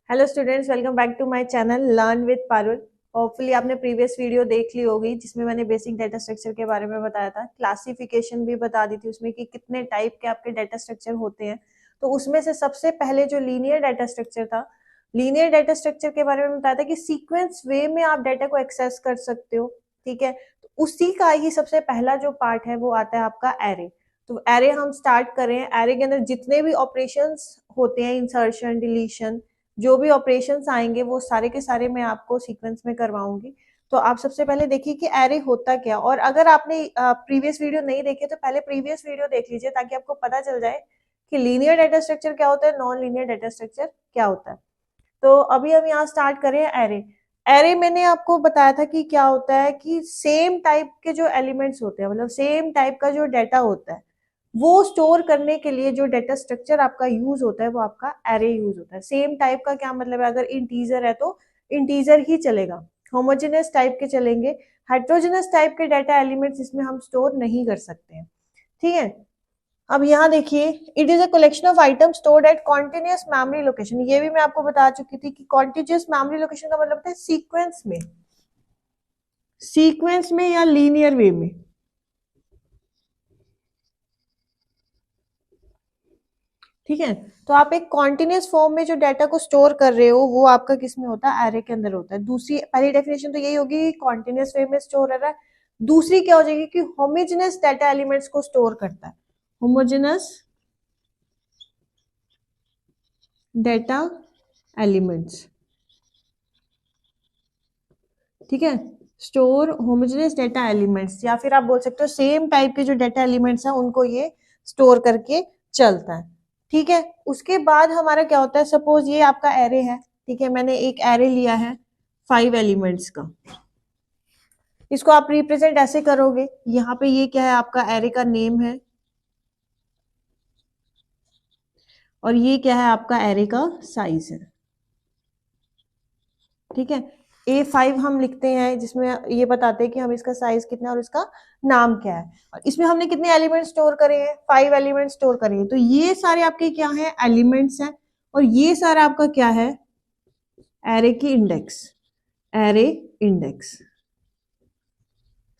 Hello students, welcome back to my channel learn with Parul. Hopefully आपने previous video देख ली होगी जिसमें मैंने बेसिक डाटा स्ट्रक्चर के बारे में बताया था, क्लासिफिकेशन भी बता दी थी उसमें कि कितने टाइप के आपके डाटा स्ट्रक्चर होते हैं। तो उसमें से सबसे पहले जो लीनियर डाटा स्ट्रक्चर था, लीनियर डाटा स्ट्रक्चर के बारे में बताया था कि सीक्वेंस वे में आप डाटा को एक्सेस कर सकते हो। ठीक है, तो उसी का ही सबसे पहला जो पार्ट है वो आता है आपका एरे। तो एरे हम स्टार्ट करें। एरे के अंदर जितने भी ऑपरेशंस होते हैं, इंसर्शन, डिलीशन, जो भी ऑपरेशंस आएंगे वो सारे के सारे मैं आपको सीक्वेंस में करवाऊंगी। तो आप सबसे पहले देखिए कि एरे होता क्या, और अगर आपने प्रीवियस वीडियो नहीं देखे तो पहले प्रीवियस वीडियो देख लीजिए ताकि आपको पता चल जाए कि लीनियर डाटा स्ट्रक्चर क्या होता है, नॉन लीनियर डाटा स्ट्रक्चर क्या होता है। तो अभी हम यहाँ स्टार्ट करें एरे। एरे मैंने आपको बताया था कि क्या होता है कि सेम टाइप के जो एलिमेंट्स होते हैं, मतलब सेम टाइप का जो डाटा होता है वो स्टोर करने के लिए जो डाटा स्ट्रक्चर आपका यूज होता है वो आपका एरे यूज होता है। सेम टाइप का क्या मतलब है, अगर इंटीजर है तो इंटीजर ही चलेगा, होमोजेनस टाइप के चलेंगे, हेट्रोजेनस टाइप के डाटा एलिमेंट्स इसमें हम स्टोर नहीं कर सकते हैं। ठीक है, अब यहाँ देखिए, it is a collection of item stored at continuous memory location. ये भी मैं आपको बता चुकी थी कि कॉन्टिन्यूअस मेमोरी लोकेशन का मतलब होता है सीक्वेंस में या लीनियर वे में। ठीक है, तो आप एक कॉन्टिन्यूअस फॉर्म में जो डाटा को स्टोर कर रहे हो वो आपका किस में होता है, एरे के अंदर होता है। दूसरी पहली डेफिनेशन तो यही होगी कि कॉन्टिन्यूअस वे में स्टोर हो रहा है। दूसरी क्या हो जाएगी कि होमोजेनस डाटा एलिमेंट्स को स्टोर करता है, होमोजेनस डाटा एलिमेंट्स। ठीक है, स्टोर होमोजेनस डाटा एलिमेंट्स, या फिर आप बोल सकते हो सेम टाइप के जो डाटा एलिमेंट्स हैं उनको ये स्टोर करके चलता है। ठीक है, उसके बाद हमारा क्या होता है, सपोज ये आपका एरे है। ठीक है, मैंने एक एरे लिया है 5 एलिमेंट्स का। इसको आप रिप्रेजेंट ऐसे करोगे, यहाँ पे ये क्या है, आपका एरे का नेम है, और ये क्या है, आपका एरे का साइज है। ठीक है, A5 हम लिखते हैं जिसमें ये बताते हैं कि हम इसका साइज कितना है और इसका नाम क्या है। और इसमें हमने कितने एलिमेंट स्टोर करे हैं, 5 एलिमेंट स्टोर करे हैं। तो ये सारे आपके क्या है, एलिमेंट्स हैं, और ये सारा आपका क्या है, एरे की इंडेक्स, एरे इंडेक्स।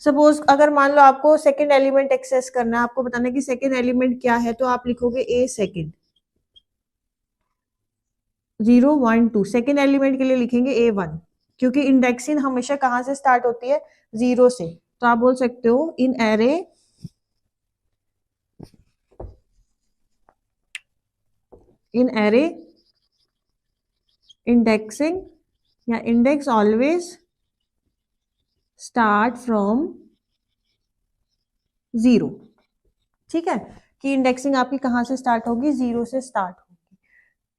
सपोज अगर मान लो आपको सेकंड एलिमेंट एक्सेस करना है, आपको बताना है कि सेकंड एलिमेंट क्या है, तो आप लिखोगे A सेकंड, 0 1 2। सेकंड एलिमेंट के लिए लिखेंगे A1, क्योंकि इंडेक्सिंग हमेशा कहां से स्टार्ट होती है, 0 से। तो आप बोल सकते हो इन एरे इंडेक्सिंग या इंडेक्स ऑलवेज स्टार्ट फ्रॉम 0। ठीक है, कि इंडेक्सिंग आपकी कहां से स्टार्ट होगी, 0 से स्टार्ट होगी।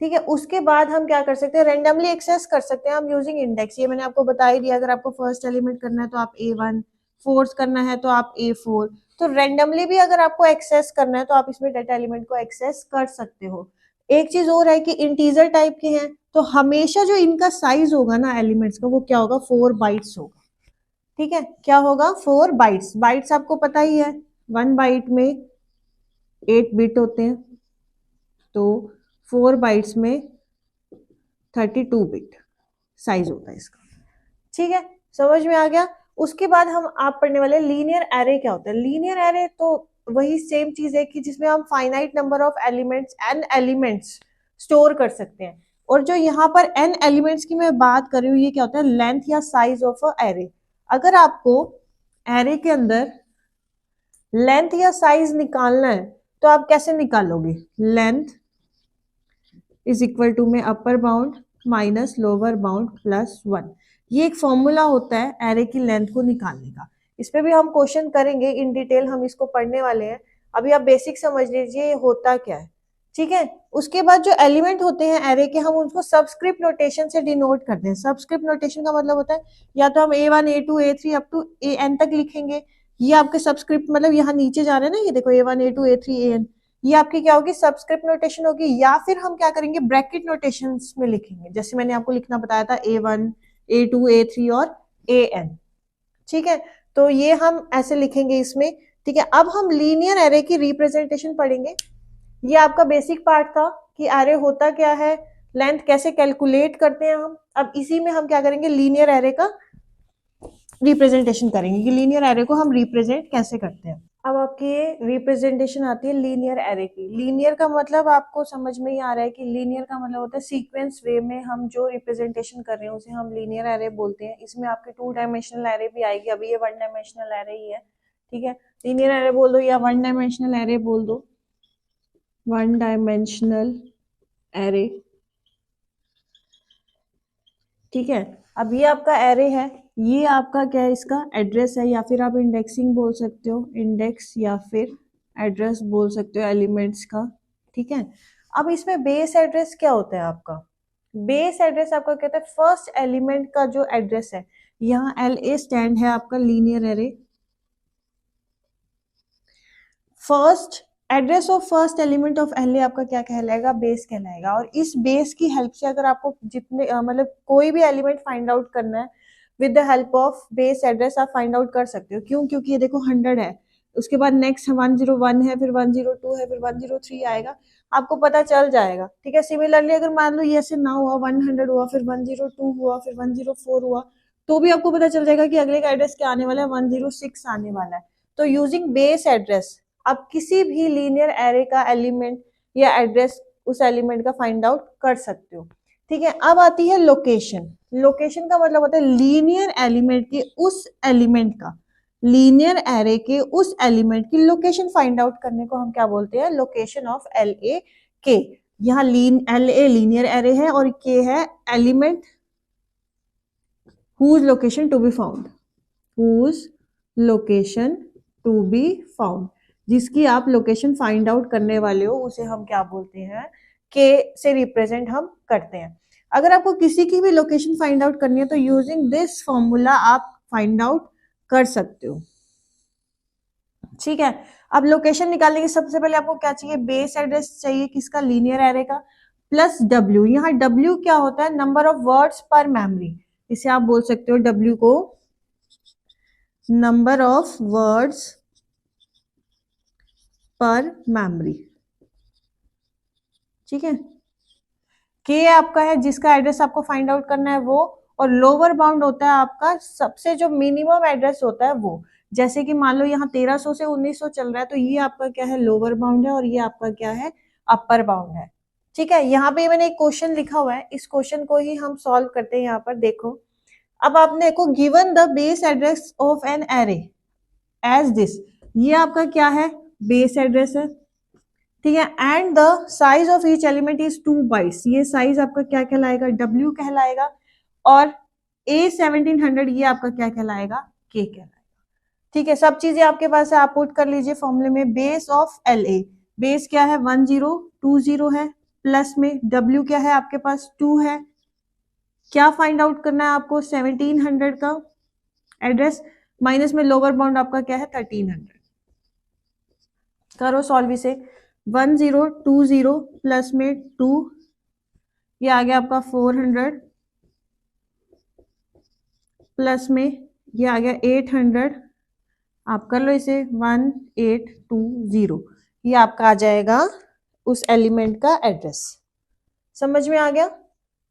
ठीक है, उसके बाद हम क्या कर सकते हैं, रेंडमली एक्सेस कर सकते हैं हम यूजिंग इंडेक्स। ये मैंने आपको बता ही दिया, अगर आपको फर्स्ट एलिमेंट करना है तो आप A1, फोर्थ करना है तो आप A4। तो रेंडमली भी अगर आपको एक्सेस करना है तो आप इसमें डाटा एलिमेंट को एक्सेस कर सकते हो। एक चीज और है कि इंटीजर टाइप के हैं, तो हमेशा जो इनका साइज होगा ना एलिमेंट्स का, वो क्या होगा, 4 बाइट्स होगा। ठीक है, क्या होगा, 4 बाइट्स। बाइट्स आपको पता ही है, 1 बाइट में 8 बिट होते हैं, तो 4 बाइट्स में 32 बिट साइज होता है इसका। ठीक है, समझ में आ गया। उसके बाद हम आप पढ़ने वाले लीनियर एरे क्या होता है। लीनियर एरे तो वही सेम चीज है कि जिसमें हम finite number of elements, n elements store कर सकते हैं। और जो यहाँ पर एन एलिमेंट्स की मैं बात कर रही हूँ, ये क्या होता है, लेंथ या साइज ऑफ अ एरे। अगर आपको एरे के अंदर लेंथ या साइज निकालना है तो आप कैसे निकालोगे, लेंथ इज इक्वल टू में upper bound minus lower bound plus 1। ये एक फॉर्मूला होता है एरे की लेंथ को निकालने का। इस पे भी हम क्वेश्चन करेंगे इन डिटेल, हम इसको पढ़ने वाले हैं। अभी आप बेसिक समझ लीजिए ये होता क्या है। ठीक है, उसके बाद जो एलिमेंट होते हैं एरे के, हम उनको सबस्क्रिप्ट नोटेशन से डिनोट करते हैं। सबस्क्रिप्ट नोटेशन का मतलब होता है या तो हम A1 A2 A3 up to AN तक लिखेंगे। ये आपके सबस्क्रिप्ट मतलब यहाँ नीचे जा रहे हैं ना, ये देखो A1 A2 A3 AN, ये आपकी क्या होगी, सबस्क्रिप्ट नोटेशन होगी। या फिर हम क्या करेंगे, ब्रैकेट नोटेशंस में लिखेंगे, जैसे मैंने आपको लिखना बताया था A1 A2 A3 और AN। ठीक है, तो ये हम ऐसे लिखेंगे इसमें। ठीक है, अब हम लीनियर एरे की रिप्रेजेंटेशन पढ़ेंगे। ये आपका बेसिक पार्ट था कि एरे होता क्या है, लेंथ कैसे कैलकुलेट करते हैं हम, अब इसी में हम क्या करेंगे, लीनियर एरे का रिप्रेजेंटेशन करेंगे कि लीनियर एरे को हम रिप्रेजेंट कैसे करते हैं। अब आपकी रिप्रेजेंटेशन आती है लीनियर एरे की। लीनियर का मतलब आपको समझ में ही आ रहा है कि लीनियर का मतलब होता है सीक्वेंस वे में हम जो रिप्रेजेंटेशन कर रहे हैं उसे हम लीनियर एरे बोलते हैं। इसमें आपके 2 डायमेंशनल एरे भी आएगी, अभी ये 1 डायमेंशनल एरे ही है, ठीक है। लीनियर एरे बोल दो या 1 डायमेंशनल एरे बोल दो, 1 डायमेंशनल एरे, ठीक है। अब ये आपका एरे है, ये आपका क्या है, इसका एड्रेस है, या फिर आप इंडेक्सिंग बोल सकते हो, इंडेक्स या फिर एड्रेस बोल सकते हो एलिमेंट्स का, ठीक है। अब इसमें बेस एड्रेस क्या होता है आपका, बेस एड्रेस आपका कहता है फर्स्ट एलिमेंट का जो एड्रेस है। यहाँ LA स्टैंड है आपका linear array, first address of first element of LA आपका क्या कहलाएगा, बेस कहलाएगा। और इस बेस की हेल्प से अगर आपको जितने मतलब कोई भी एलिमेंट फाइंड आउट करना है with the help of base address आप फाइंड आउट कर सकते हो। क्यों, क्योंकि ये देखो 100 है, उसके बाद नेक्स्ट 101 है, फिर 102 है, फिर 103 आएगा, आपको पता चल जाएगा, ठीक है। सिमिलरली अगर मान लो ये ऐसे ना हुआ, 100 हुआ, फिर 102 हुआ, फिर 104 हुआ, तो भी आपको पता चल जाएगा कि अगले का एड्रेस क्या आने वाला है, 106 आने वाला है। तो यूजिंग बेस एड्रेस आप किसी भी लीनियर एरे का एलिमेंट या एड्रेस उस एलिमेंट का फाइंड आउट कर सकते हो, ठीक है। अब आती है लोकेशन। लोकेशन का मतलब होता है लीनियर एलिमेंट के उस एलिमेंट का, लीनियर एरे के उस एलिमेंट की लोकेशन फाइंड आउट करने को हम क्या बोलते हैं, लोकेशन ऑफ LA के। यहाँ LA लीनियर एरे है और के है element whose location to be found, whose location to be found, जिसकी आप लोकेशन फाइंड आउट करने वाले हो उसे हम क्या बोलते हैं, के से रिप्रेजेंट हम करते हैं। अगर आपको किसी की भी लोकेशन फाइंड आउट करनी है तो यूजिंग दिस फॉर्मूला आप फाइंड आउट कर सकते हो, ठीक है। अब लोकेशन निकालने के सबसे पहले आपको क्या चाहिए, बेस एड्रेस चाहिए, किसका, लीनियर एरे का, प्लस W। यहाँ W क्या होता है, नंबर ऑफ वर्ड्स पर मेमोरी, इसे आप बोल सकते हो W को नंबर ऑफ वर्ड्स पर मेमोरी, ठीक है। के आपका है जिसका एड्रेस आपको फाइंड आउट करना है वो, और लोअर बाउंड होता है आपका सबसे जो मिनिमम एड्रेस होता है वो। जैसे कि मान लो यहाँ 1300 से 1900 चल रहा है, तो ये आपका क्या है, लोअर बाउंड है, और ये आपका क्या है, अपर बाउंड है, ठीक है। यहाँ पे मैंने एक क्वेश्चन लिखा हुआ है, इस क्वेश्चन को ही हम सॉल्व करते हैं। यहाँ पर देखो, अब आपने देखो given the base address of an array as this, ये आपका क्या है, बेस एड्रेस है, ठीक है। And the size of each element is 2 bytes, ये साइज आपका क्या कहलाएगा, W कहलाएगा, और A1700 ये आपका क्या कहलाएगा, K कहलाएगा, ठीक है। सब चीजें आपके पास है, आप पुट कर लीजिए फॉर्मूले में। बेस ऑफ LA, बेस क्या है 1020 है, प्लस में W क्या है आपके पास 2 है, क्या फाइंड आउट करना है आपको, 1700 का एड्रेस, माइनस में लोअर बाउंड आपका क्या है 1300। करो सॉल्व इसे, 1020 प्लस में 2, ये आ गया आपका 400, प्लस में ये आ गया 800, आप कर लो इसे 1820, ये आपका आ जाएगा उस एलिमेंट का एड्रेस। समझ में आ गया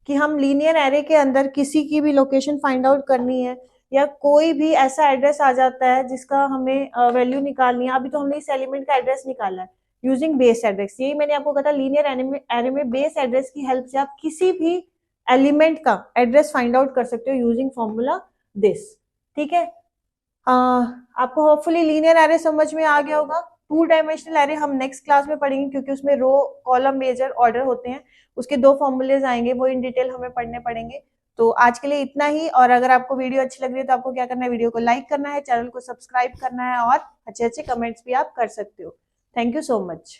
कि हम लीनियर एरे के अंदर किसी की भी लोकेशन फाइंड आउट करनी है, या कोई भी ऐसा एड्रेस आ जाता है जिसका हमें वैल्यू निकालनी है। अभी तो हमने इस एलिमेंट का एड्रेस निकाला है यूजिंग बेस एड्रेस, यही मैंने आपको कहा था, लीनियर एरे में बेस एड्रेस की हेल्प से आप किसी भी एलिमेंट का एड्रेस फाइंड आउट कर सकते हो यूजिंग फॉर्मूला दिस, ठीक है। आपको होपफुली लीनियर एरे समझ में आ गया होगा। 2 डायमेंशनल एरे हम नेक्स्ट क्लास में पढ़ेंगे, क्योंकि उसमें रो, कॉलम, मेजर, ऑर्डर होते हैं, उसके 2 फॉर्मूलेज आएंगे, वो इन डिटेल हमें पढ़ने पड़ेंगे। तो आज के लिए इतना ही, और अगर आपको वीडियो अच्छी लग रही है तो आपको क्या करना है, वीडियो को लाइक करना है, चैनल को सब्सक्राइब करना है, और अच्छे अच्छे कमेंट्स भी आप कर सकते हो। Thank you so much.